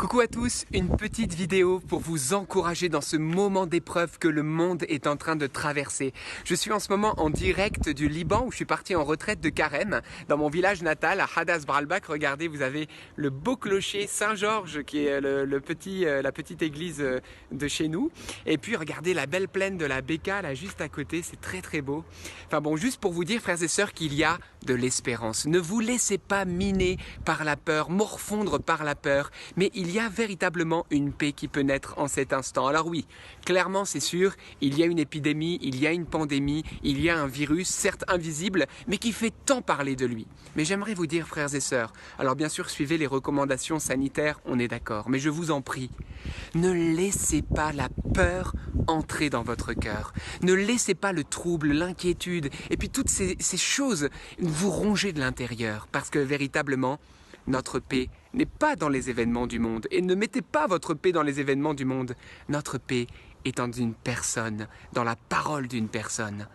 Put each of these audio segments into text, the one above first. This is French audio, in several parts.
Coucou à tous, une petite vidéo pour vous encourager dans ce moment d'épreuve que le monde est en train de traverser. Je suis en ce moment en direct du Liban où je suis parti en retraite de carême dans mon village natal à Hadas Bralbak. Regardez, vous avez le beau clocher Saint-Georges qui est la petite église de chez nous. Et puis regardez la belle plaine de la Beka là juste à côté, c'est très très beau. Enfin bon, juste pour vous dire frères et sœurs qu'il y a de l'espérance. Ne vous laissez pas miner par la peur, morfondre par la peur, mais il y a véritablement une paix qui peut naître en cet instant. Alors oui, clairement c'est sûr, il y a une épidémie, il y a une pandémie, il y a un virus, certes invisible, mais qui fait tant parler de lui. Mais j'aimerais vous dire, frères et sœurs, alors bien sûr suivez les recommandations sanitaires, on est d'accord, mais je vous en prie, ne laissez pas la peur entrer dans votre cœur. Ne laissez pas le trouble, l'inquiétude, et puis toutes ces choses vous ronger de l'intérieur, parce que véritablement, notre paix n'est pas dans les événements du monde. Et ne mettez pas votre paix dans les événements du monde. Notre paix est dans une personne, dans la parole d'une personne.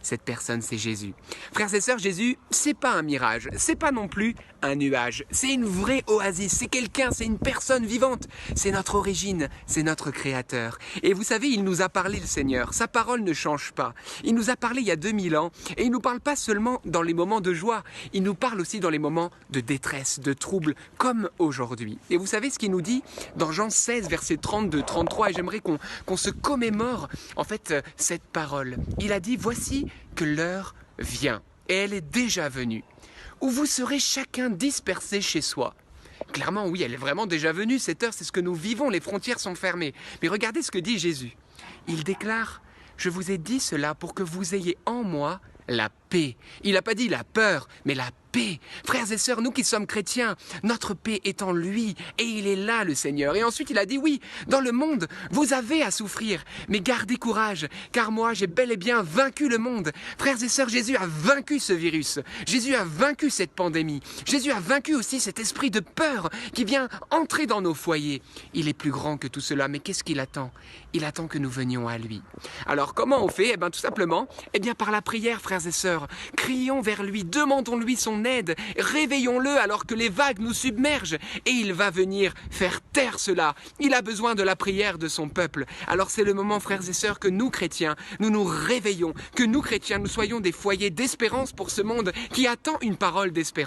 Cette personne, c'est Jésus. Frères et sœurs, Jésus, c'est pas un mirage, c'est pas non plus un nuage, c'est une vraie oasis, c'est quelqu'un, c'est une personne vivante, c'est notre origine, c'est notre créateur. Et vous savez, il nous a parlé le Seigneur, sa parole ne change pas. Il nous a parlé il y a 2000 ans, et il nous parle pas seulement dans les moments de joie, il nous parle aussi dans les moments de détresse, de trouble, comme aujourd'hui. Et vous savez ce qu'il nous dit dans Jean 16, versets 32-33, et j'aimerais qu'on se commémore en fait cette parole. Il a dit, voici que l'heure vient, et elle est déjà venue, où vous serez chacun dispersés chez soi. Clairement, oui, elle est vraiment déjà venue, cette heure, c'est ce que nous vivons, les frontières sont fermées. Mais regardez ce que dit Jésus. Il déclare, je vous ai dit cela pour que vous ayez en moi la paix. Il n'a pas dit la peur, mais la paix. Frères et sœurs, nous qui sommes chrétiens, notre paix est en lui et il est là le Seigneur. Et ensuite il a dit oui, dans le monde, vous avez à souffrir, mais gardez courage, car moi j'ai bel et bien vaincu le monde. Frères et sœurs, Jésus a vaincu ce virus. Jésus a vaincu cette pandémie. Jésus a vaincu aussi cet esprit de peur qui vient entrer dans nos foyers. Il est plus grand que tout cela, mais qu'est-ce qu'il attend? Il attend que nous venions à lui. Alors comment on fait? Eh bien tout simplement, par la prière, frères et sœurs. Crions vers lui, demandons-lui son aide, réveillons-le alors que les vagues nous submergent et il va venir faire taire cela. Il a besoin de la prière de son peuple. Alors c'est le moment, frères et sœurs, que nous chrétiens, nous nous réveillons, que nous chrétiens, nous soyons des foyers d'espérance pour ce monde qui attend une parole d'espérance.